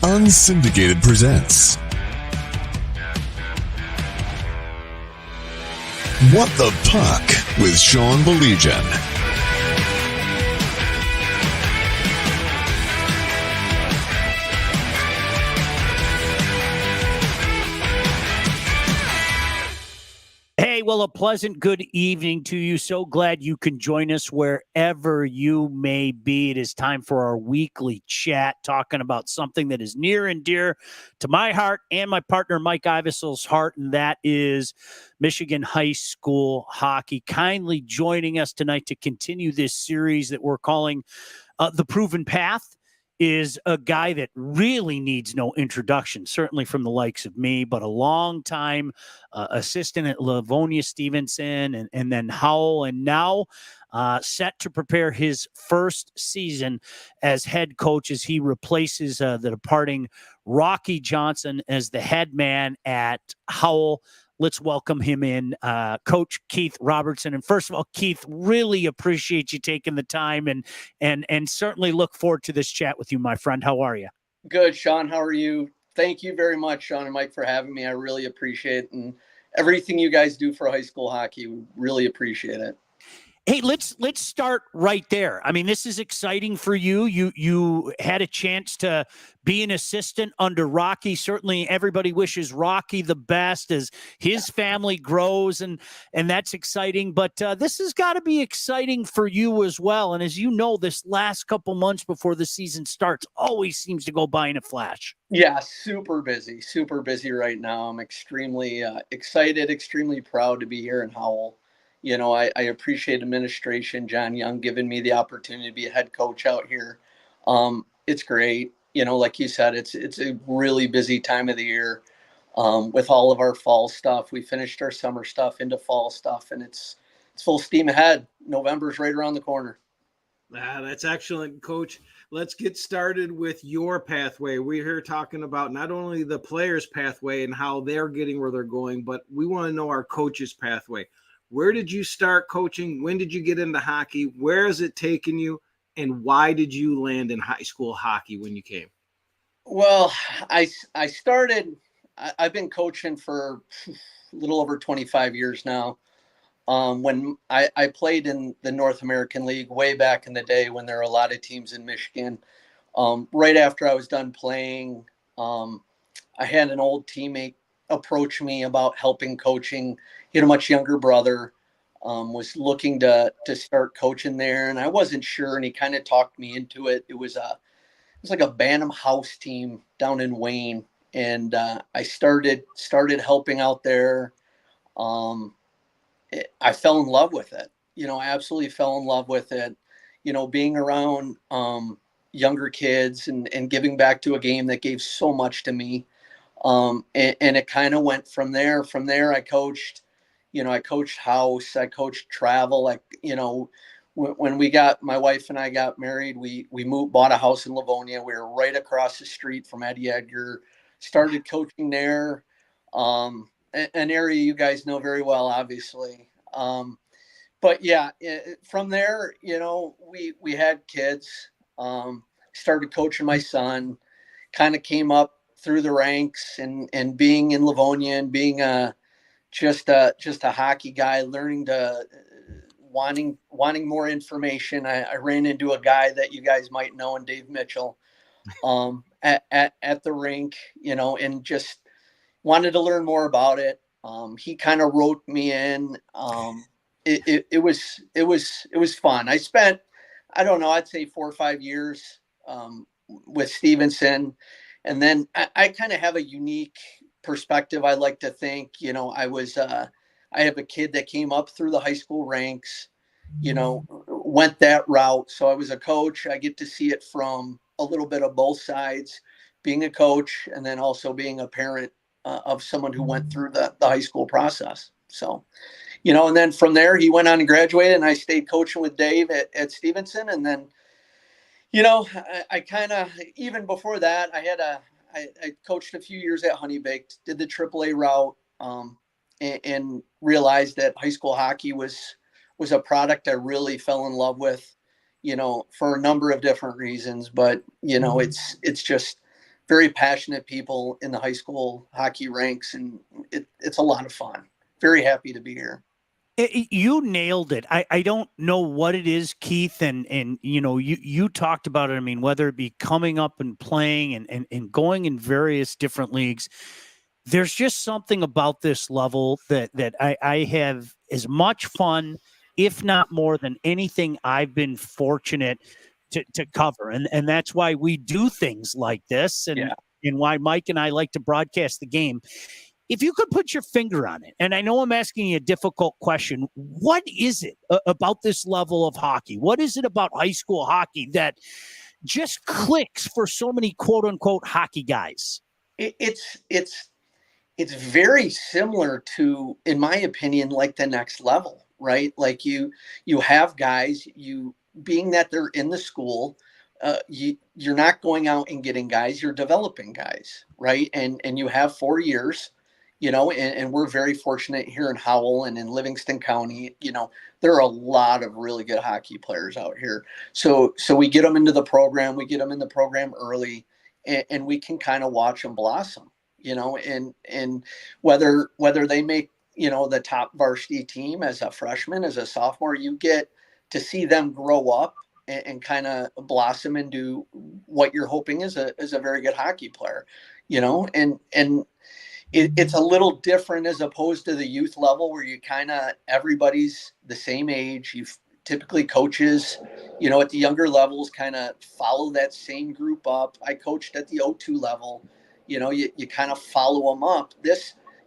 Unsyndicated presents What the Puck with Sean Belegian. Hey, well, a pleasant good evening to you. So glad you can join us wherever you may be. It is time for our weekly chat, talking about something that is near and dear to my heart and my partner Mike Ivesel's heart, and that is Michigan high school hockey. Kindly joining us tonight to continue this series that we're calling The Proven Path is a guy that really needs no introduction, certainly from the likes of me, but a long time assistant at Livonia Stevenson and then Howell, and now set to prepare his first season as head coach as he replaces the departing Rocky Johnson as the head man at Howell. Let's welcome him in, Coach Keith Robertson. And first of all, Keith, really appreciate you taking the time and certainly look forward to this chat with you, my friend. How are you? Good, Sean. How are you? Thank you very much, Sean and Mike, for having me. I really appreciate it. And everything you guys do for high school hockey, we really appreciate it. Hey, let's start right there. I mean, this is exciting for you. You had a chance to be an assistant under Rocky. Certainly everybody wishes Rocky the best as his family grows, and that's exciting. But this has got to be exciting for you as well. And as you know, this last couple months before the season starts always seems to go by in a flash. Yeah, super busy right now. I'm extremely excited, extremely proud to be here in Howell. You know, I appreciate administration, John Young, giving me the opportunity to be a head coach out here. It's great. You know, like you said, it's a really busy time of the year with all of our fall stuff. We finished our summer stuff into fall stuff, and it's full steam ahead. November's right around the corner. That's excellent, Coach. Let's get started with your pathway. We're here talking about not only the players' pathway and how they're getting where they're going, but we want to know our coach's pathway. Where did you start coaching? When did you get into hockey? Where has it taken you? And why did you land in high school hockey when you came? Well, I started, I've been coaching for a little over 25 years now. When I played in the North American League way back in the day when there were a lot of teams in Michigan. Right after I was done playing, I had an old teammate approach me about helping coaching. He had a much younger brother, was looking to start coaching there, and I wasn't sure, and he kind of talked me into it. It was like a Bantam House team down in Wayne, and I started helping out there. I fell in love with it. You know, I absolutely fell in love with it. You know, being around younger kids and giving back to a game that gave so much to me. And it kind of went from there. From there, I coached house, I coached travel. When my wife and I got married, we bought a house in Livonia. We were right across the street from Eddie Edgar, started coaching there. An area you guys know very well, obviously. But yeah, from there, you know, we had kids, started coaching my son, kind of came up through the ranks and being in Livonia and being just a hockey guy, learning to wanting more information. I ran into a guy that you guys might know, and Dave Mitchell, at the rink, you know, and just wanted to learn more about it. He kind of wrote me in. It was fun. I spent, I don't know, I'd say 4 or 5 years with Stevenson. And then I kind of have a unique perspective. I like to think, you know, I have a kid that came up through the high school ranks, you know, went that route. So I was a coach. I get to see it from a little bit of both sides, being a coach and then also being a parent of someone who went through the high school process. So, you know, and then from there he went on and graduated, and I stayed coaching with Dave at Stevenson. And then, you know, I kind of, even before that, I coached a few years at Honey Baked, did the AAA route, and realized that high school hockey was a product I really fell in love with, you know, for a number of different reasons. But, you know, it's just very passionate people in the high school hockey ranks, and it's a lot of fun. Very happy to be here. You nailed it. I don't know what it is, Keith, and you talked about it. I mean, whether it be coming up and playing and going in various different leagues, there's just something about this level that I have as much fun, if not more, than anything I've been fortunate to cover. And that's why we do things like this, and why Mike and I like to broadcast the game. If you could put your finger on it, and I know I'm asking you a difficult question, what is it about this level of hockey? What is it about high school hockey that just clicks for so many quote unquote hockey guys? It's very similar to, in my opinion, like the next level, right? Like you have guys, being that they're in the school, you're not going out and getting guys, you're developing guys, right? And you have 4 years, and we're very fortunate here in Howell and in Livingston County. There are a lot of really good hockey players out here. So we get them into the program, we get them in the program early, and we can kind of watch them blossom, and whether they make, the top varsity team as a freshman, as a sophomore, you get to see them grow up and kind of blossom into what you're hoping is a very good hockey player, and it's a little different as opposed to the youth level where you kind of, everybody's the same age. You typically coaches, at the younger levels kind of follow that same group up. I coached at the O2 level, you kind of follow them up.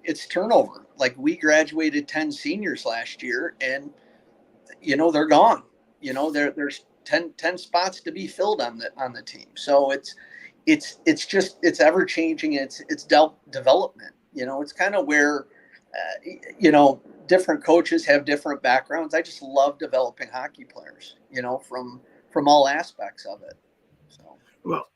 It's turnover. Like we graduated 10 seniors last year and, they're gone. There's 10 spots to be filled on the team. So it's ever changing. It's development. It's kind of where, different coaches have different backgrounds. I just love developing hockey players, from all aspects of it. So.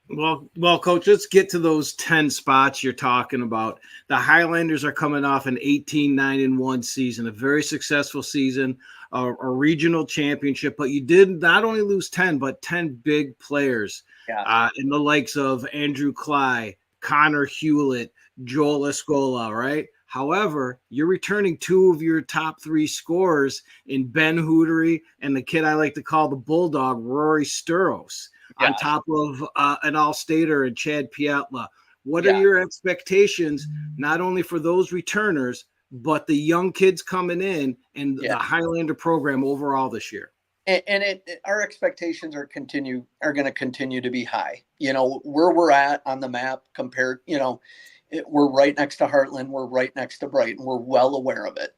Well, Coach, let's get to those 10 spots you're talking about. The Highlanders are coming off an 18-9-1 season, a very successful season, a regional championship, but you did not only lose 10, but 10 big players in the likes of Andrew Cly, Connor Hewlett, Joel Escola, right? However, you're returning 2 of your top 3 scorers in Ben Hootery and the kid I like to call the Bulldog, Rory Sturos. On top of an all-stater and Chad Piatla. What are your expectations, not only for those returners, but the young kids coming in and the Highlander program overall this year? And our expectations are going to continue to be high. Where we're at on the map compared, we're right next to Heartland. We're right next to Brighton. We're well aware of it.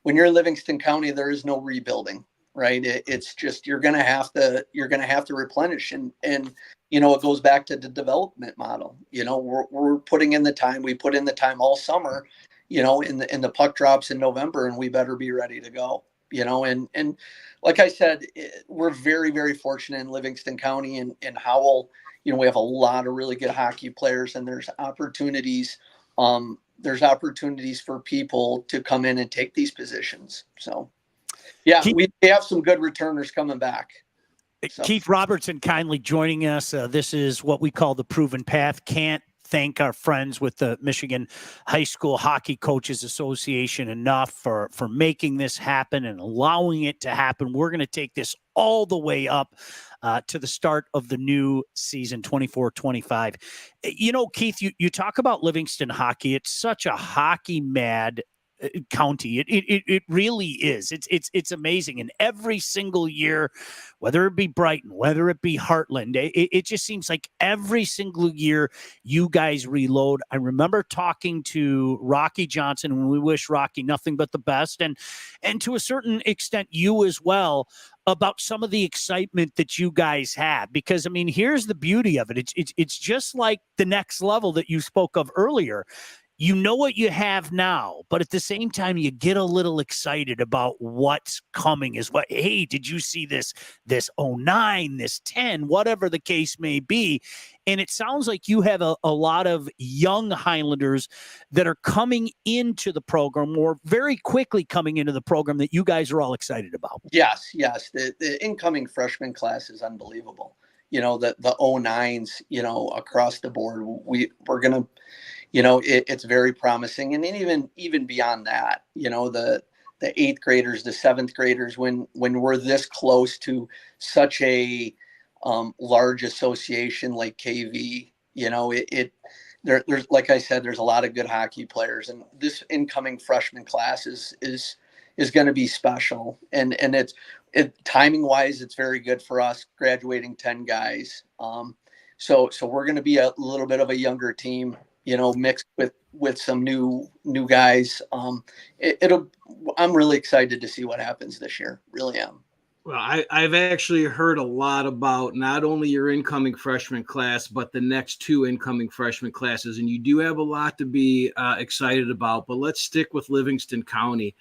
When you're in Livingston County, there is no rebuilding. Right. It's just, you're going to have to replenish and, it goes back to the development model. We're putting in the time. We put in the time all summer, in the puck drops in November, and we better be ready to go, and like I said, we're very, very fortunate in Livingston County and Howell. We have a lot of really good hockey players, and there's opportunities. There's opportunities for people to come in and take these positions. So. Yeah, we have some good returners coming back. So. Keith Robertson kindly joining us. This is what we call the Proven Path. Can't thank our friends with the Michigan High School Hockey Coaches Association enough for making this happen and allowing it to happen. We're going to take this all the way up to the start of the new season, 24-25. Keith, you talk about Livingston hockey. It's such a hockey mad county. It really is. It's amazing. And every single year, whether it be Brighton, whether it be Heartland, it just seems like every single year you guys reload. I remember talking to Rocky Johnson, and we wish Rocky nothing but the best, and to a certain extent you as well, about some of the excitement that you guys have. Because, I mean, here's the beauty of it. It's just like the next level that you spoke of earlier. You know what you have now, but at the same time, you get a little excited about what's coming as well. Hey, did you see this 09, this 10, whatever the case may be? And it sounds like you have a lot of young Highlanders that are coming into the program, or very quickly coming into the program, that you guys are all excited about. Yes. The incoming freshman class is unbelievable. the 09s, across the board. We're going to, it's very promising. And then even beyond that, the eighth graders, the seventh graders, when we're this close to such a large association like KV, there's, like I said, there's a lot of good hockey players, and this incoming freshman class is going to be special. And timing wise, it's very good for us, graduating 10 guys. So we're going to be a little bit of a younger team, mixed with some new guys. I'm really excited to see what happens this year. Really am. Well, I've actually heard a lot about not only your incoming freshman class, but the next two incoming freshman classes. And you do have a lot to be excited about. But let's stick with Livingston County.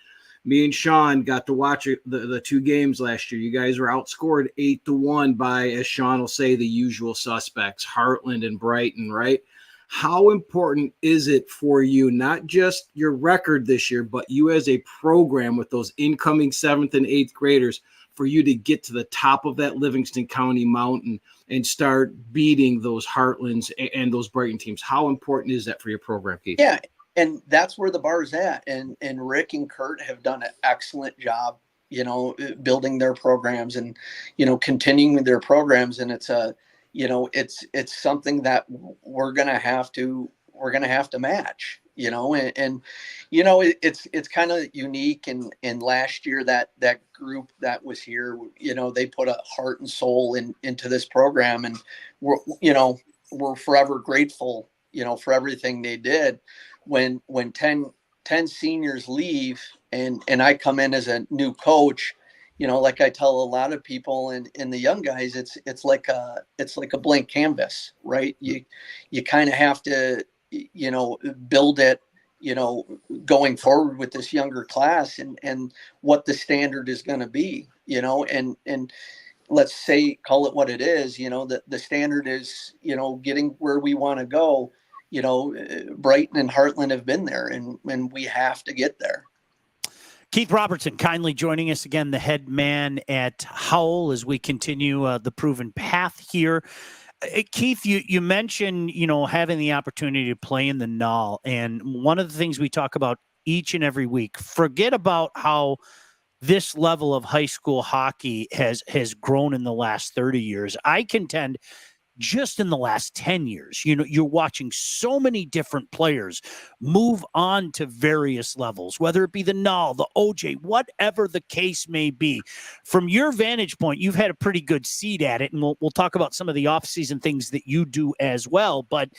Me and Sean got to watch the two games last year. You guys were outscored 8-1 by, as Sean will say, the usual suspects, Heartland and Brighton, right? How important is it for you, not just your record this year, but you as a program with those incoming 7th and 8th graders, for you to get to the top of that Livingston County mountain and start beating those Heartlands and those Brighton teams? How important is that for your program, Keith? Yeah, and that's where the bar's at. And Rick and Kurt have done an excellent job, building their programs and, continuing their programs. And it's it's something that we're going to have to match, it's kind of unique. And last year that group that was here, they put a heart and soul into this program, and we're forever grateful, for everything they did. When 10 seniors leave and I come in as a new coach, like I tell a lot of people and the young guys, it's like a blank canvas, right? You kind of have to, build it, going forward with this younger class and what the standard is going to be, and let's say, call it what it is, the standard is, getting where we want to go. Brighton and Heartland have been there, and we have to get there. Keith Robertson kindly joining us again, the head man at Howell, as we continue the proven path here. Keith, you mentioned, having the opportunity to play in the NAL. And one of the things we talk about each and every week, forget about how this level of high school hockey has grown in the last 30 years. I contend just in the last 10 years, you're watching so many different players move on to various levels, whether it be the NAL, the OJ, whatever the case may be. From your vantage point, you've had a pretty good seat at it, and we'll talk about some of the offseason things that you do as well. But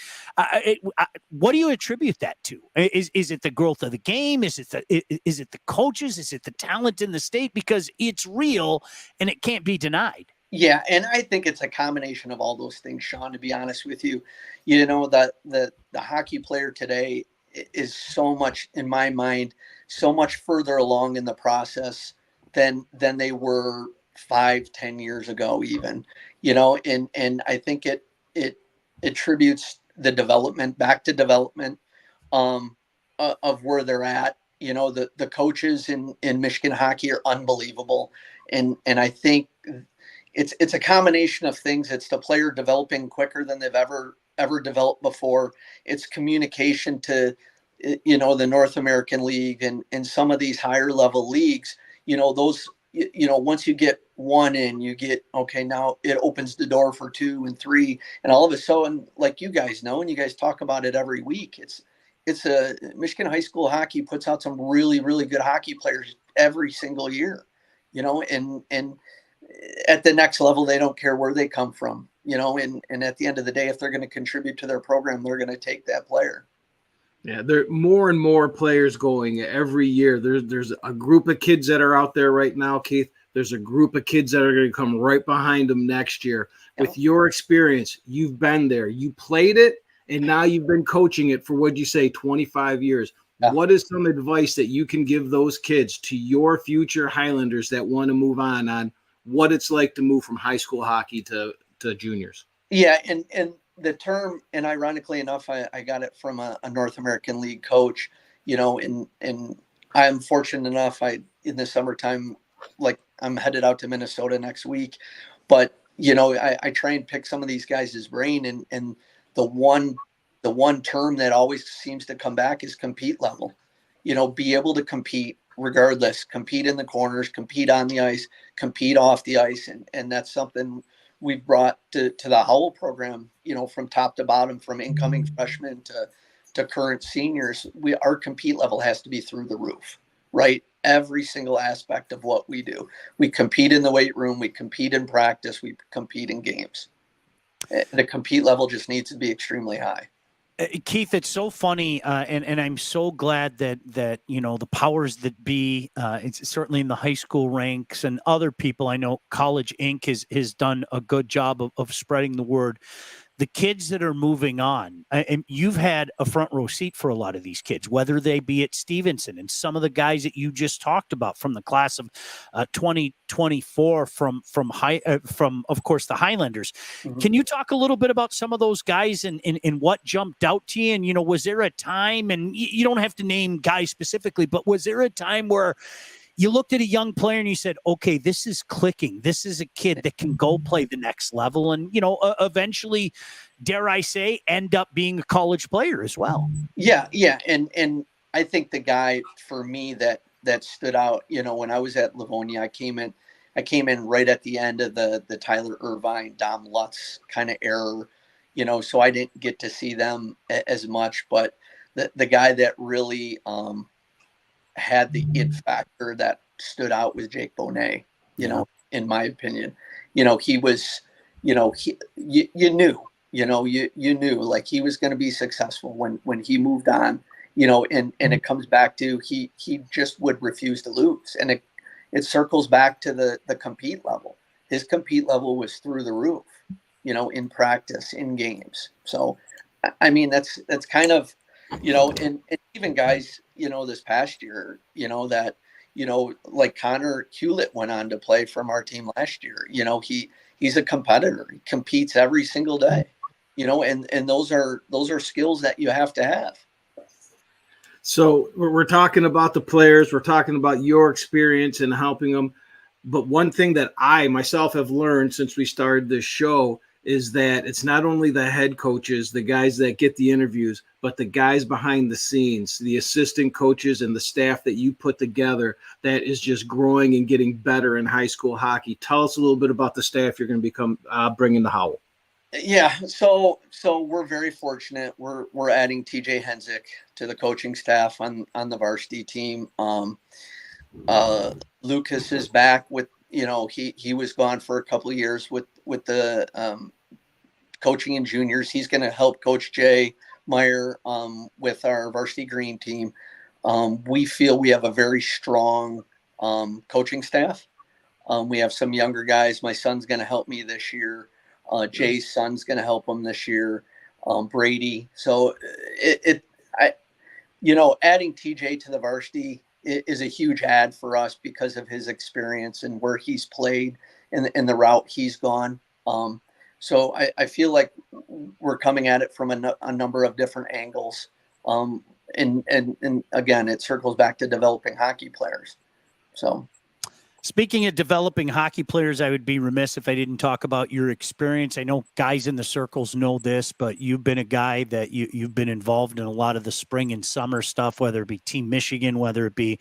what do you attribute that to? Is it the growth of the game? Is it the coaches? Is it the talent in the state? Because it's real and it can't be denied. Yeah, and I think it's a combination of all those things, Sean, to be honest with you. That the hockey player today is so much, in my mind, so much further along in the process than they were 5-10 years ago even. And I think it attributes the development back to development of where they're at. The coaches in Michigan hockey are unbelievable. And I think it's a combination of things. It's the player developing quicker than they've ever developed before. It's communication to, the North American League and some of these higher level leagues, those, once you get one in, you get, okay, now it opens the door for 2 and 3. And all of a sudden, like you guys know, and you guys talk about it every week, it's a Michigan high school hockey puts out some really, really good hockey players every single year, and at the next level, they don't care where they come from, and at the end of the day, if they're going to contribute to their program, they're going to take that player. Yeah, there are more and more players going every year. There's a group of kids that are out there right now, Keith. There's a group of kids that are going to come right behind them next year. Yeah. With your experience, you've been there. You played it, and now you've been coaching it for, what'd you say, 25 years. Yeah. What is some advice that you can give those kids, to your future Highlanders that want to move on what it's like to move from high school hockey to juniors? Yeah, and the term, and ironically enough, I got it from a North American League coach, and I'm fortunate enough, in the summertime, like I'm headed out to Minnesota next week, but I try and pick some of these guys' brain, and the one term that always seems to come back is compete level. Be able to compete regardless, compete in the corners, compete on the ice, compete off the ice. And that's something we've brought to the Howell program, from top to bottom, from incoming freshmen to current seniors. Our compete level has to be through the roof, right? Every single aspect of what we do. We compete in the weight room, we compete in practice, we compete in games. The compete level just needs to be extremely high. Keith, it's so funny, and I'm so glad that the powers that be, it's certainly in the high school ranks and other people. I know College Inc. has done a good job of spreading the word. The kids that are moving on, and you've had a front row seat for a lot of these kids, whether they be at Stevenson and some of the guys that you just talked about from the class of 2024 from of course the Highlanders. Mm-hmm. Can you talk a little bit about some of those guys and what jumped out to you? And was there a time, and you don't have to name guys specifically, but was there a time where you looked at a young player and you said, okay, this is clicking. This is a kid that can go play the next level and, eventually, dare I say, end up being a college player as well. Yeah. And I think the guy for me that stood out, when I was at Livonia, I came in right at the end of the Tyler Irvine, Dom Lutz kind of era, so I didn't get to see them as much, but the guy that really, had the it factor that stood out with Jake Bonet, in my opinion. He was, you knew like he was going to be successful when he moved on, and it comes back to he just would refuse to lose. And it circles back to the compete level. His compete level was through the roof, in practice, in games. So, I mean, that's kind of, and even guys, this past year, that, like Connor Hewlett went on to play from our team last year. He's a competitor. He competes every single day, and those are skills that you have to have. So we're talking about the players, we're talking about your experience and helping them. But one thing that I myself have learned since we started this show is that it's not only the head coaches, the guys that get the interviews, but the guys behind the scenes, the assistant coaches and the staff that you put together that is just growing and getting better in high school hockey. Tell us a little bit about the staff you're going to become bringing to Howell. Yeah, so we're very fortunate. We're adding TJ Hensick to the coaching staff on the varsity team. Lucas is back with, he was gone for a couple of years with the coaching in juniors. He's going to help Coach Jay Meyer with our varsity green team. We feel we have a very strong coaching staff. We have some younger guys. My son's going to help me this year. Jay's son's going to help him this year. Brady. So adding TJ to the varsity is a huge add for us because of his experience and where he's played and the route he's gone. So I feel like we're coming at it from a number of different angles. And again, it circles back to developing hockey players. So. Speaking of developing hockey players, I would be remiss if I didn't talk about your experience. I know guys in the circles know this, but you've been a guy that you've been involved in a lot of the spring and summer stuff, whether it be Team Michigan, whether it be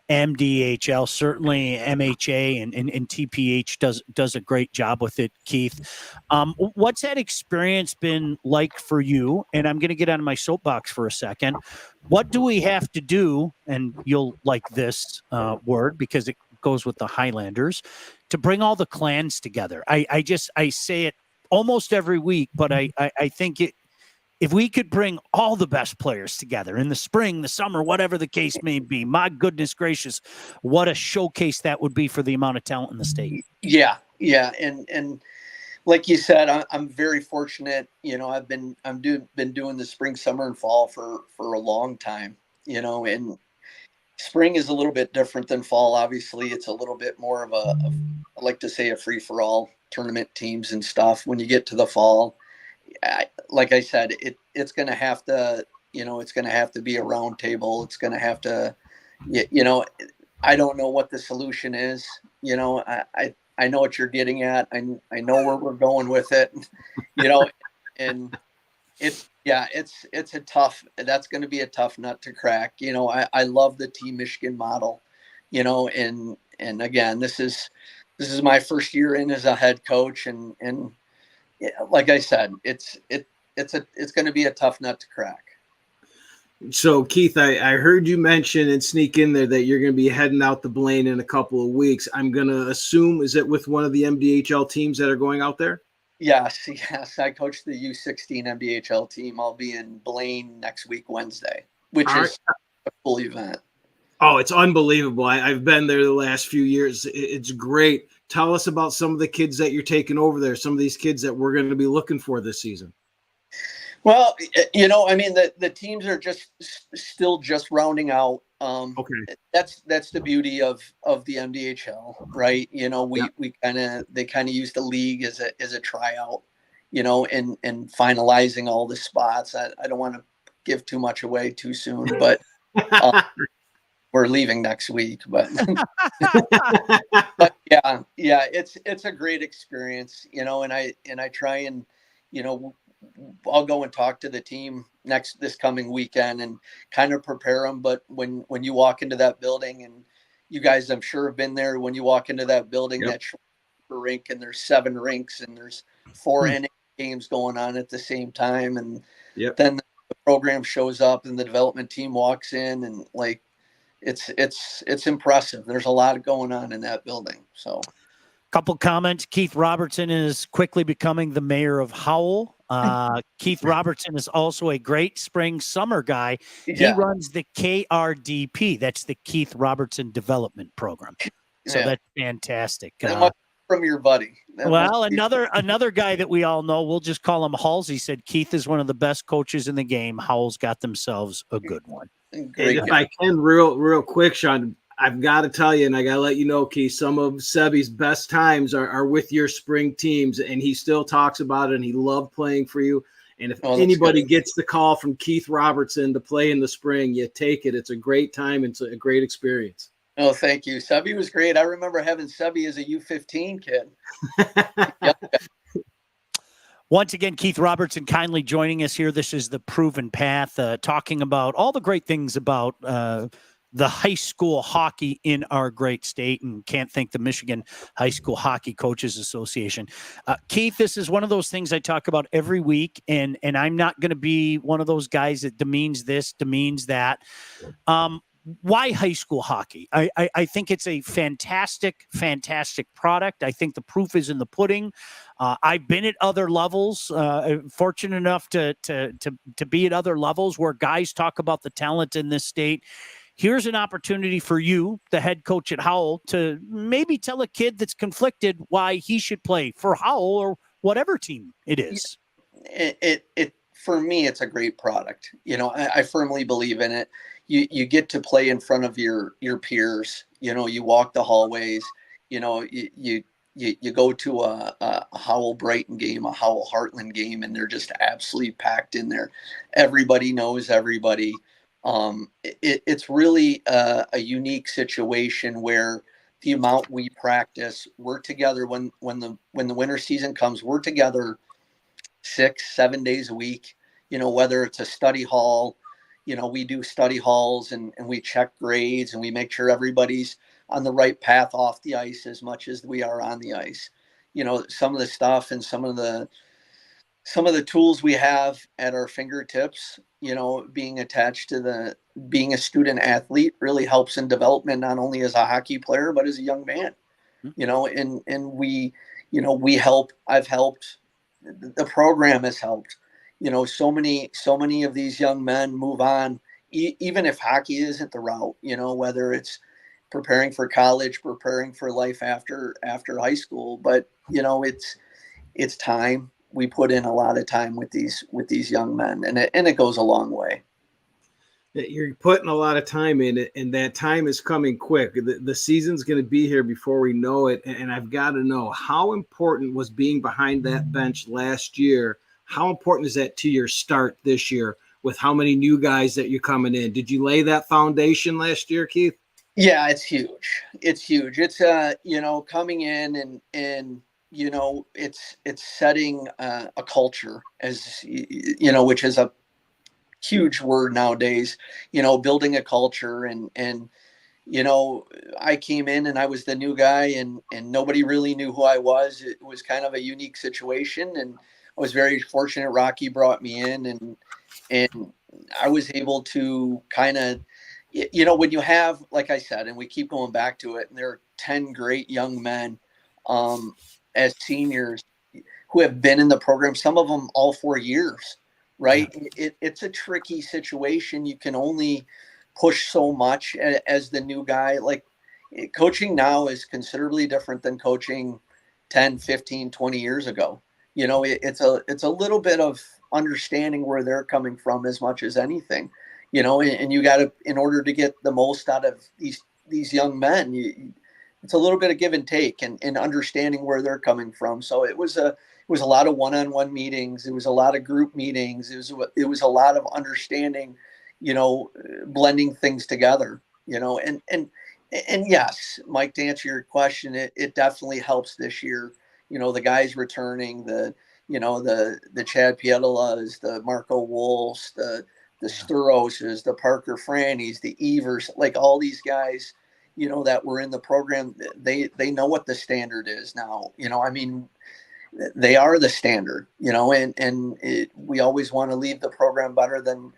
MDHL, certainly MHA and TPH does a great job with it, Keith. What's that experience been like for you? And I'm going to get on my soapbox for a second. What do we have to do? And you'll like this word because it goes with the Highlanders, to bring all the clans together. I say it almost every week, but I think if we could bring all the best players together in the spring, the summer, whatever the case may be, my goodness gracious, what a showcase that would be for the amount of talent in the state. Yeah. And like you said, I'm very fortunate. I've been doing the spring, summer, and fall for a long time, and spring is a little bit different than fall. Obviously, it's a little bit more of I like to say a free-for-all tournament teams and stuff. When you get to the fall, like I said, it's going to have to, it's going to have to be a round table. It's going to have to, I don't know what the solution is. I I know what you're getting at. I know where we're going with it, and that's going to be a tough nut to crack. I love the Team Michigan model, and again, this is my first year in as a head coach, and like I said, it's going to be a tough nut to crack. So, Keith, I heard you mention and sneak in there that you're going to be heading out to Blaine in a couple of weeks. I'm going to assume, is it with one of the MDHL teams that are going out there? Yes. I coach the U16 MDHL team. I'll be in Blaine next week, Wednesday, which is a full event. Oh, it's unbelievable. I've been there the last few years. It's great. Tell us about some of the kids that you're taking over there, some of these kids that we're going to be looking for this season. Well, the teams are still just rounding out. Okay. That's the beauty of the MDHL, right? They kind of use the league as a tryout, and finalizing all the spots. I don't want to give too much away too soon, but we're leaving next week. But but yeah, it's a great experience, and I try and I'll go and talk to the team this coming weekend and kind of prepare them. But when you walk into that building, and you guys, I'm sure, have been there, when you walk into that building, that rink, and there's 7 rinks, and there's 4 NA games going on at the same time. And then the program shows up and the development team walks in, and it's impressive. There's a lot going on in that building. So couple comments. Keith Robertson is quickly becoming the mayor of Howell. Keith Robertson is also a great spring-summer guy. He runs the KRDP. That's the Keith Robertson Development Program. So that's fantastic. From your buddy. Another guy that we all know, we'll just call him Halls. He said Keith is one of the best coaches in the game. Howell's got themselves a good one. If I can, real quick, Sean, I've got to tell you, and I got to let you know, Keith, some of Sebby's best times are with your spring teams, and he still talks about it, and he loved playing for you. And if anybody gets the call from Keith Robertson to play in the spring, you take it. It's a great time. It's a great experience. Oh, thank you. Sebby was great. I remember having Sebby as a U15 kid. Once again, Keith Robertson kindly joining us here. This is the Proven Path, talking about all the great things about the high school hockey in our great state, and can't thank the Michigan High School Hockey Coaches Association. Keith, this is one of those things I talk about every week, and I'm not going to be one of those guys that demeans this, demeans that. Why high school hockey? I think it's a fantastic product. I think the proof is in the pudding. I've been at other levels, fortunate enough to be at other levels where guys talk about the talent in this state. Here's an opportunity for you, the head coach at Howell, to maybe tell a kid that's conflicted why he should play for Howell or whatever team it is. It for me, it's a great product. I firmly believe in it. You get to play in front of your peers. You walk the hallways. You go to a Howell Brighton game, a Howell Heartland game, and they're just absolutely packed in there. Everybody knows everybody. It's really a unique situation where the amount we practice, we're together when the winter season comes, we're together 6-7 days a week, whether it's a study hall, we do study halls and we check grades and we make sure everybody's on the right path off the ice as much as we are on the ice. Some of the stuff and some of the tools we have at our fingertips, being attached to being a student athlete really helps in development, not only as a hockey player, but as a young man, and we help. I've helped. The program has helped. So many of these young men move on, even if hockey isn't the route, whether it's preparing for college, preparing for life after high school, but it's time. We put in a lot of time with these young men, and it goes a long way. You're putting a lot of time in it, and that time is coming quick. The season's going to be here before we know it, and I've got to know, how important was being behind that bench last year? How important is that to your start this year with how many new guys that you're coming in? Did you lay that foundation last year, Keith? Yeah, it's huge. It's huge. It's coming in and it's setting a culture, as which is a huge word nowadays. Building a culture and you know, I came in and I was the new guy and nobody really knew who I was. It was kind of a unique situation, and I was very fortunate. Rocky brought me in and I was able to kind of, when you have, like I said, and we keep going back to it, and there are 10 great young men um, as seniors who have been in the program, some of them all 4 years, right? Yeah. It's a tricky situation. You can only push so much as the new guy. Like coaching now is considerably different than coaching 10, 15, 20 years ago. It's a little bit of understanding where they're coming from as much as anything, and you got to, in order to get the most out of these young men, it's a little bit of give and take and understanding where they're coming from. So it was a lot of one-on-one meetings. It was a lot of group meetings. It was a lot of understanding, blending things together, and yes, Mike, to answer your question, it definitely helps this year. The guys returning, the Chad Pietolas, the Marco Wolfs, the Sturoses, the Parker Frannies, the Evers, like all these guys, that were in the program, they know what the standard is now. I mean, they are the standard, we always want to leave the program better than,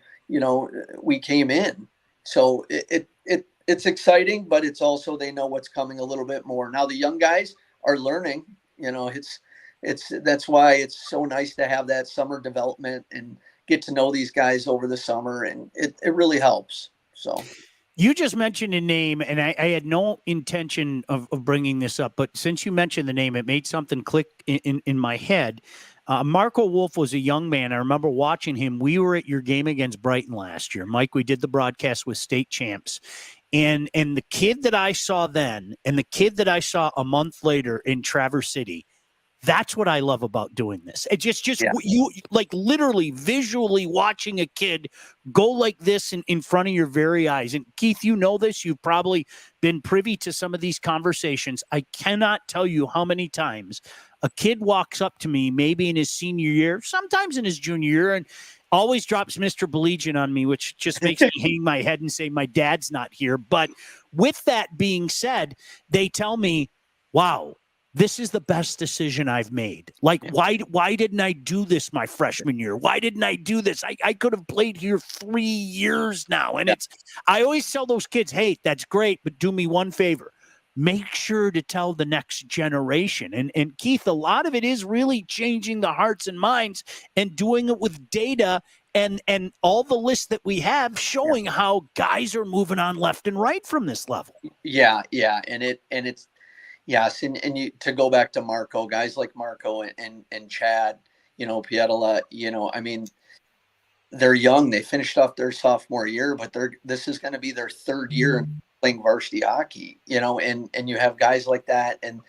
we came in. So it's exciting, but it's also, they know what's coming a little bit more. Now the young guys are learning, that's why it's so nice to have that summer development and get to know these guys over the summer. And it really helps. So. You just mentioned a name, and I had no intention of bringing this up, but since you mentioned the name, it made something click in my head. Marco Wolf was a young man. I remember watching him. We were at your game against Brighton last year. Mike, we did the broadcast with state champs. And the kid that I saw then and the kid that I saw a month later in Traverse City, that's what I love about doing this. It just Yeah. you like literally visually watching a kid go like this in front of your very eyes. And Keith, you know this. You've probably been privy to some of these conversations. I cannot tell you how many times a kid walks up to me, maybe in his senior year, sometimes in his junior year, and always drops Mr. Belegian on me, which just makes me hang my head and say, my dad's not here. But with that being said, they tell me, wow, this is the best decision I've made. Like, why didn't I do this my freshman year? Why didn't I do this? I could have played here 3 years now. And I always tell those kids, hey, that's great, but do me one favor. Make sure to tell the next generation. And Keith, a lot of it is really changing the hearts and minds and doing it with data and all the lists that we have showing how guys are moving on left and right from this level. Yeah. And it's, yes, and you, to go back to Marco, guys like Marco and Chad, Pietola, I mean, they're young. They finished off their sophomore year, but this is going to be their third year playing varsity hockey, and you have guys like that, and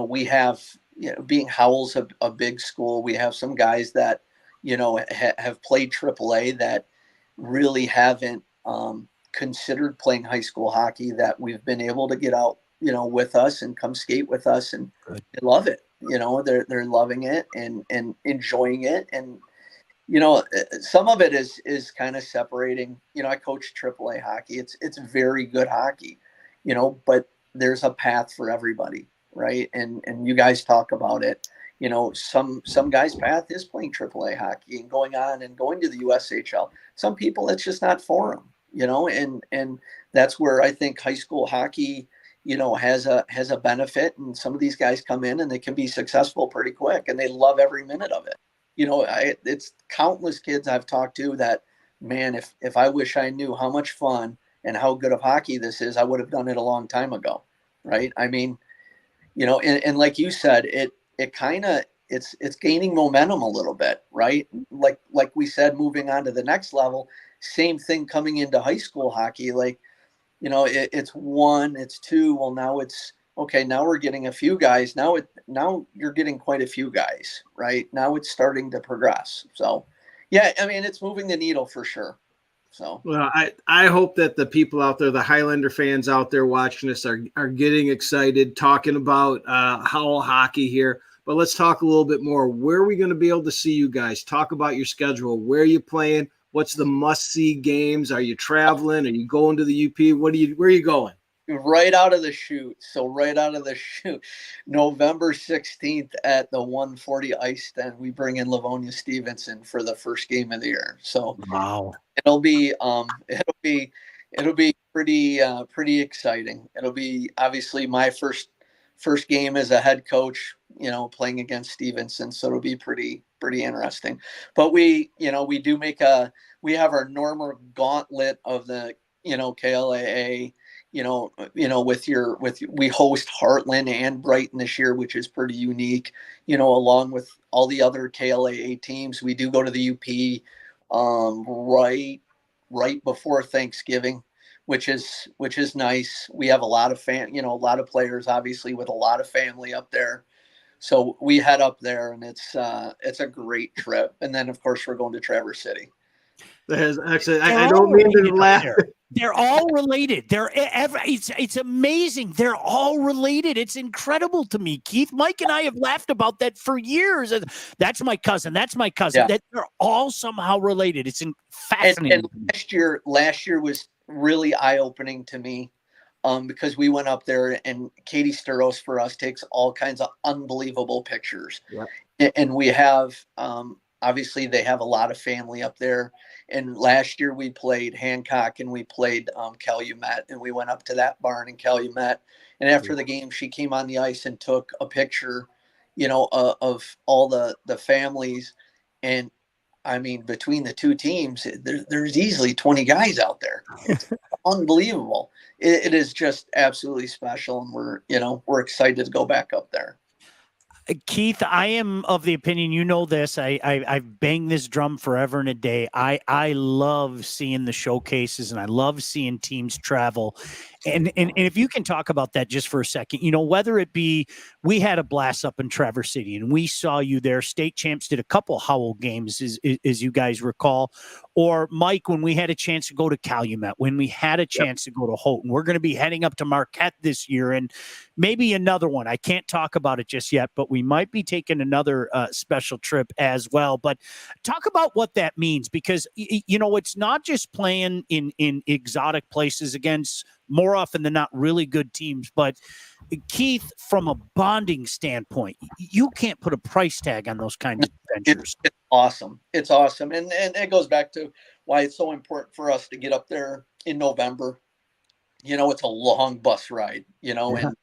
we have, being Howell's a big school, we have some guys that have played AAA that really haven't considered playing high school hockey, that we've been able to get out with us and come skate with us, and they love it. They're loving it and enjoying it. And, some of it is kind of separating, I coach AAA hockey. It's very good hockey, but there's a path for everybody. Right. And you guys talk about it, some guys' path is playing AAA hockey and going on and going to the USHL. Some people, it's just not for them, and that's where I think high school hockey, has a benefit. And some of these guys come in and they can be successful pretty quick, and they love every minute of it. It's countless kids I've talked to that, man, if I wish I knew how much fun and how good of hockey this is, I would have done it a long time ago. Right. I mean, and like you said, it kind of, it's gaining momentum a little bit, right? Like we said, moving on to the next level, same thing coming into high school hockey. Like, it's one, it's two. Well, now it's okay. Now we're getting a few guys. Now you're getting quite a few guys, right? Now it's starting to progress. So, yeah, I mean, it's moving the needle for sure. So, well, I hope that the people out there, the Highlander fans out there watching this are getting excited, talking about Howell hockey here. But let's talk a little bit more. Where are we going to be able to see you guys? Talk about your schedule. Where are you playing? What's the must-see games? Are you traveling? Are you going to the UP? Where are you going? right out of the chute. So right out of the chute, November 16th at the 140 Ice Den, we bring in Livonia Stevenson for the first game of the year. So Wow. it'll be pretty exciting. It'll be obviously my first game as a head coach, playing against Stevenson. So it'll be pretty interesting. But we have our normal gauntlet of the, KLAA, we host Heartland and Brighton this year, which is pretty unique, along with all the other KLAA teams. We do go to the UP right before Thanksgiving, which is nice. We have a lot of a lot of players, obviously, with a lot of family up there. So we head up there, and it's a great trip. And then, of course, we're going to Traverse City. Actually, I don't mean to laugh. They're all related. It's amazing. They're all related. It's incredible to me, Keith. Mike and I have laughed about that for years. That's my cousin. That's my cousin. Yeah. That they're all somehow related. It's fascinating. And last year was really eye-opening to me, because we went up there, and Katie Sturos for us takes all kinds of unbelievable pictures. Yep. And we have obviously they have a lot of family up there. And last year we played Hancock and we played Calumet, and we went up to that barn in Calumet. And after the game, she came on the ice and took a picture, of all the families. And I mean, between the two teams, there's easily 20 guys out there. It's unbelievable. It is just absolutely special. And we're excited to go back up there. Keith, I am of the opinion, this, I've banged this drum forever and a day. I love seeing the showcases, and I love seeing teams travel. And if you can talk about that just for a second, whether it be, we had a blast up in Traverse City, and we saw you there. State champs did a couple Howell games, as you guys recall. Or Mike, when we had a chance to go to Calumet, when we had a chance to go to Houghton, we're going to be heading up to Marquette this year, and maybe another one. I can't talk about it just yet, but we might be taking another special trip as well. But talk about what that means, because, it's not just playing in exotic places against, more often than not, really good teams. But Keith, from a bonding standpoint, you can't put a price tag on those kinds of adventures. It's awesome. It's awesome. And it goes back to why it's so important for us to get up there in November. It's a long bus ride, and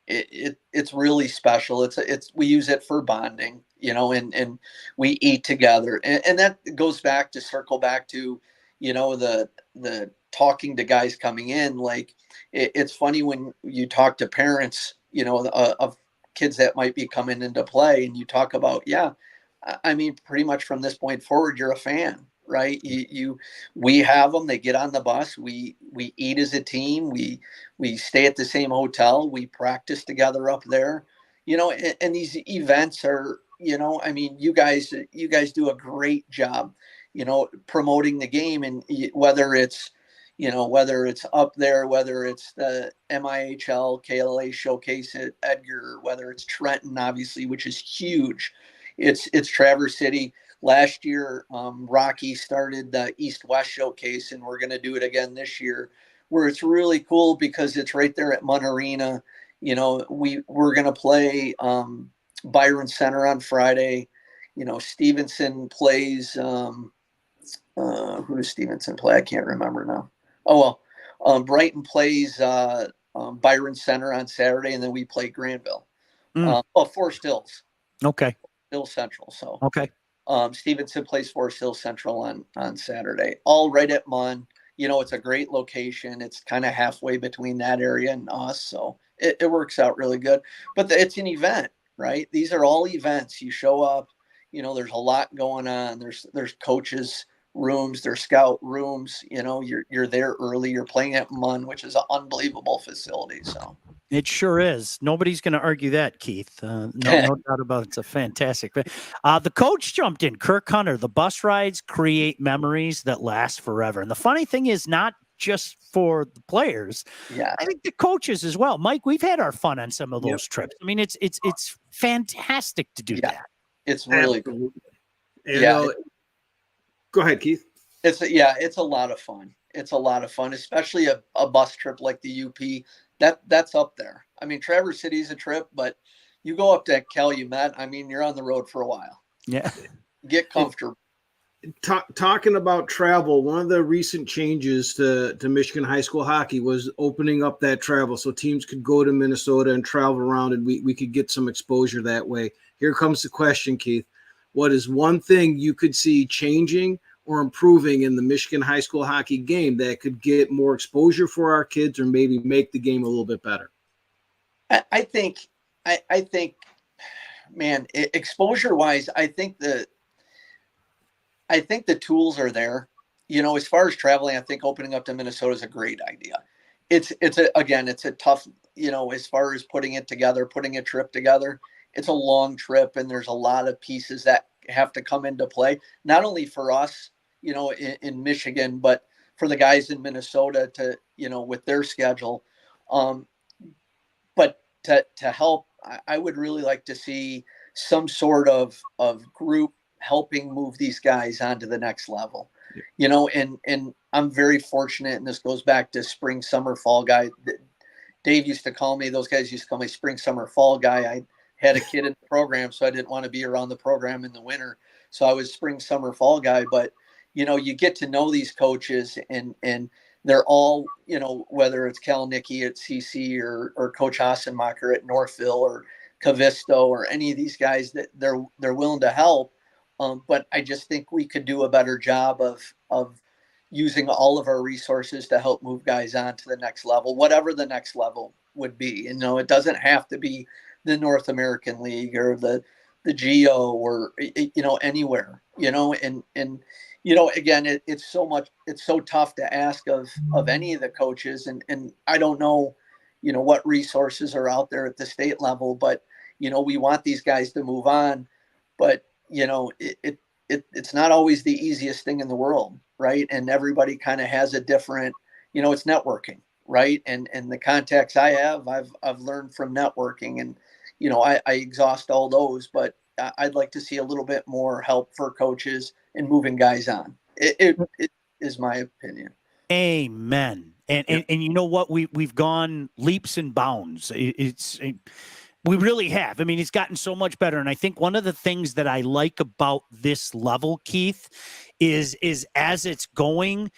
it's really special. We use it for bonding, and we eat together. And that goes back to circle back to, the talking to guys coming in. Like, it's funny when you talk to parents, of kids that might be coming into play, and you talk about, I mean, pretty much from this point forward, you're a fan, right? We have them, they get on the bus, we eat as a team, we stay at the same hotel, we practice together up there, and these events are, I mean, you guys do a great job, promoting the game. And whether it's up there, whether it's the MIHL KLA showcase at Edgar, whether it's Trenton, obviously, which is huge. It's Traverse City. Last year, Rocky started the East-West showcase, and we're going to do it again this year, where it's really cool because it's right there at Munn Arena. We're going to play Byron Center on Friday. Stevenson plays who does Stevenson play? I can't remember now. Oh, well, Brighton plays Byron Center on Saturday, and then we play Granville. Forest Hills. Okay. Hills Central. So okay. Stevenson plays Forest Hills Central on Saturday. All right at Munn. It's a great location. It's kind of halfway between that area and us, so it works out really good. But it's an event, right? These are all events. You show up. There's a lot going on. There's coaches' rooms, there's scout rooms. You're there early. You're playing at Munn, which is an unbelievable facility. So It sure is. Nobody's going to argue that, Keith. No doubt about it. It's a fantastic. The coach jumped in, Kirk Hunter. The bus rides create memories that last forever. And the funny thing is, not just for the players. Yeah. I think the coaches as well. Mike, we've had our fun on some of those trips. I mean, it's fantastic to do that. It's really good. And, go ahead, Keith. It's a lot of fun. It's a lot of fun, especially a bus trip like the UP. That's up there. I mean, Traverse City's a trip, but you go up to Calumet, I mean, you're on the road for a while. Yeah. Get comfortable. Talking about travel, one of the recent changes to Michigan high school hockey was opening up that travel so teams could go to Minnesota and travel around, and we could get some exposure that way. Here comes the question, Keith. What is one thing you could see changing or improving in the Michigan high school hockey game that could get more exposure for our kids or maybe make the game a little bit better? I think, man, exposure wise, I think the tools are there. You know, as far as traveling, I think opening up to Minnesota is a great idea. It's a tough, you know, as far as putting a trip together, it's a long trip and there's a lot of pieces that have to come into play, not only for us, you know, in Michigan, but for the guys in Minnesota to, you know, with their schedule. But to help, I would really like to see some sort of group helping move these guys onto the next level, you know, and I'm very fortunate. And this goes back to spring, summer, fall guy. Dave used to call me, those guys used to call me spring, summer, fall guy. I had a kid in the program, so I didn't want to be around the program in the winter. So I was spring, summer, fall guy. But, you know, you get to know these coaches and they're all, you know, whether it's Kalnicki at CC or Coach Hassenmacher at Northville or Cavisto or any of these guys, that they're willing to help. But I just think we could do a better job of using all of our resources to help move guys on to the next level, whatever the next level would be. You know, it doesn't have to be the North American League or the GO or, you know, anywhere, you know, and, you know, again, it's so tough to ask of any of the coaches. And I don't know, you know, what resources are out there at the state level, but, you know, we want these guys to move on, but, you know, it's not always the easiest thing in the world. Right. And everybody kind of has a different, you know, it's networking. Right. And the contacts I have, I've learned from networking, and, you know, I exhaust all those, but I'd like to see a little bit more help for coaches and moving guys on. It is my opinion. Amen. And you know what? We've gone leaps and bounds. We really have. I mean, it's gotten so much better. And I think one of the things that I like about this level, Keith, is as it's going,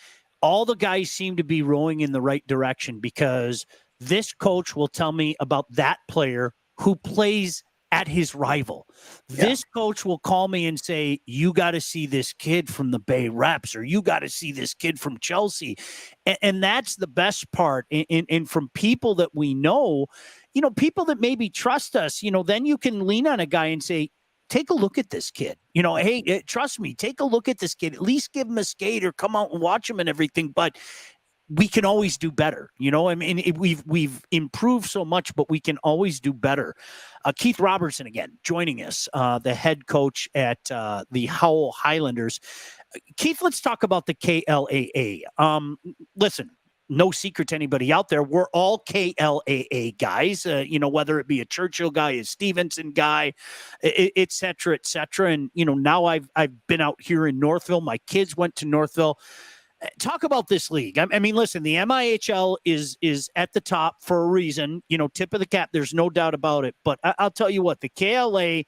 all the guys seem to be rowing in the right direction, because this coach will tell me about that player who plays at his rival. Yeah. This coach will call me and say, you got to see this kid from the Bay Reps, or you got to see this kid from Chelsea. And that's the best part. And from people that we know, you know, people that maybe trust us, you know, then you can lean on a guy and say, take a look at this kid. You know, hey, trust me, take a look at this kid. At least give him a skate or come out and watch him and everything. But we can always do better. You know, I mean, we've improved so much, but we can always do better. Keith Robertson again joining us, the head coach at the Howell Highlanders. Keith, let's talk about the KLAA. Listen, no secret to anybody out there, we're all KLAA guys, you know, whether it be a Churchill guy, a Stevenson guy, et cetera, et cetera. And, you know, now I've been out here in Northville. My kids went to Northville. Talk about this league. I mean, listen, the MIHL is at the top for a reason, you know, tip of the cap. There's no doubt about it. But I'll tell you what, the KLA,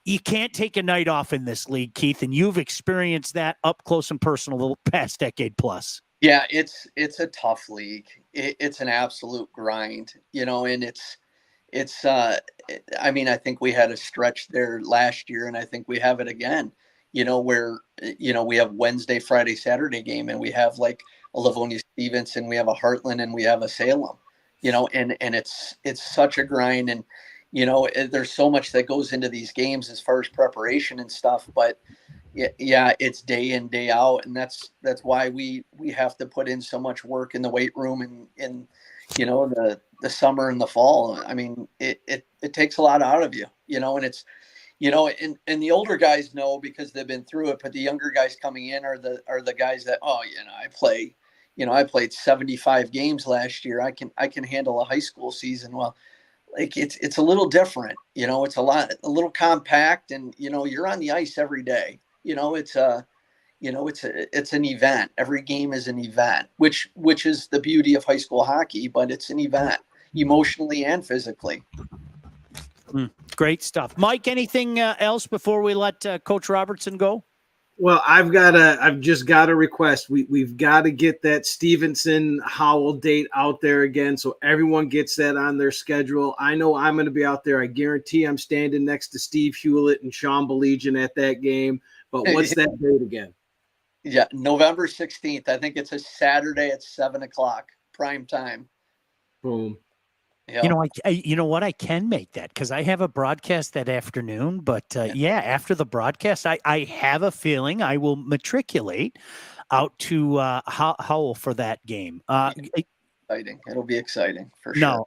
you can't take a night off in this league, Keith, and you've experienced that up close and personal the past decade plus. Yeah, it's a tough league. It's an absolute grind, you know, and it's I mean, I think we had a stretch there last year, and I think we have it again, you know, where, you know, we have Wednesday, Friday, Saturday game, and we have like a Livonia Stevenson, we have a Heartland, and we have a Salem, you know, and it's such a grind. And, you know, there's so much that goes into these games as far as preparation and stuff, but yeah, it's day in, day out. And that's why we have to put in so much work in the weight room and the summer and the fall. I mean, it takes a lot out of you, and it's, and the older guys know because they've been through it, but the younger guys coming in are the guys that, I played 75 games last year. I can handle a high school season. Well, like it's a little different, it's a little compact, and, you're on the ice every day. It's an event. Every game is an event, which is the beauty of high school hockey, but it's an event emotionally and physically. Great stuff. Mike, anything else before we let Coach Robertson go? Well, I've just got a request. We've got to get that Stevenson Howell date out there again, so everyone gets that on their schedule. I know I'm going to be out there. I guarantee I'm standing next to Steve Hewlett and Sean Belegian at that game. But what's that date again? Yeah, November 16th. I think it's a Saturday at 7:00 prime time. Boom. Yeah. You know what? I can make that because I have a broadcast that afternoon. But after the broadcast, I have a feeling I will matriculate out to Howell for that game. Exciting. It'll be exciting for sure. No,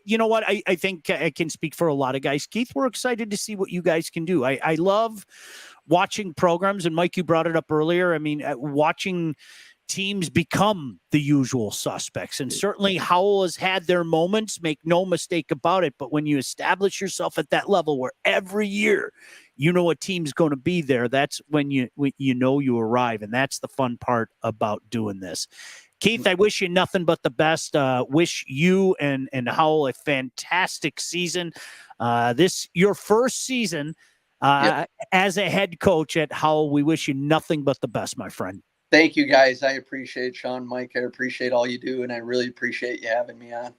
you know what? I think I can speak for a lot of guys. Keith, we're excited to see what you guys can do. I love watching programs, and Mike, you brought it up earlier. I mean, watching teams become the usual suspects. And certainly Howell has had their moments, make no mistake about it. But when you establish yourself at that level where every year you know a team's going to be there, that's when you arrive. And that's the fun part about doing this. Keith, I wish you nothing but the best. Wish you and Howell a fantastic season. This your first season as a head coach at Howell. We wish you nothing but the best, my friend. Thank you, guys. I appreciate Sean, Mike. I appreciate all you do, and I really appreciate you having me on.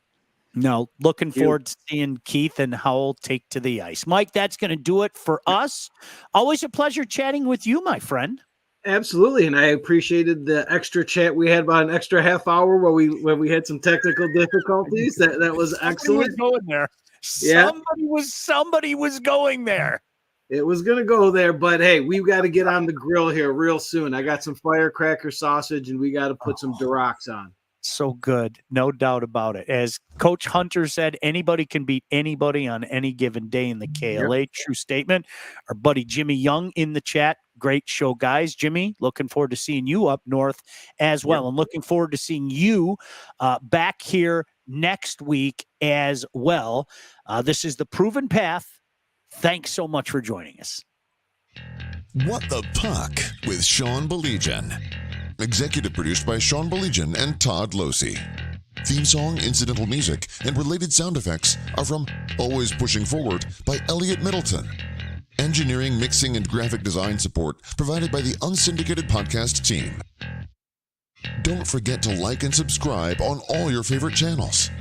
No, looking forward to seeing Keith and Howell take to the ice. Mike, that's going to do it for us. Always a pleasure chatting with you, my friend. Absolutely, and I appreciated the extra chat. We had about an extra half hour where we had some technical difficulties. That was excellent. Somebody was going there. Yeah. Somebody was going there. It was going to go there, but hey, we've got to get on the grill here real soon. I got some firecracker sausage, and we got to put some Durocs on. So good. No doubt about it. As Coach Hunter said, anybody can beat anybody on any given day in the KLA. Yep. True statement. Our buddy Jimmy Young in the chat. Great show, guys. Jimmy, looking forward to seeing you up north as well. Yep. And looking forward to seeing you back here next week as well. This is The Proven Path. Thanks so much for joining us. What the Puck with Sean Belegian. Executive produced by Sean Belegian and Todd Losey. Theme song, incidental music, and related sound effects are from Always Pushing Forward by Elliot Middleton. Engineering, mixing, and graphic design support provided by the Unsyndicated Podcast team. Don't forget to like and subscribe on all your favorite channels.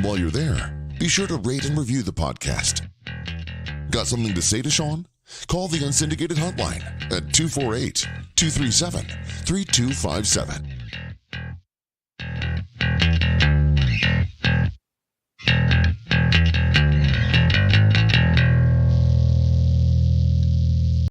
While you're there, be sure to rate and review the podcast. Got something to say to Sean? Call the Unsyndicated hotline at 248-237-3257.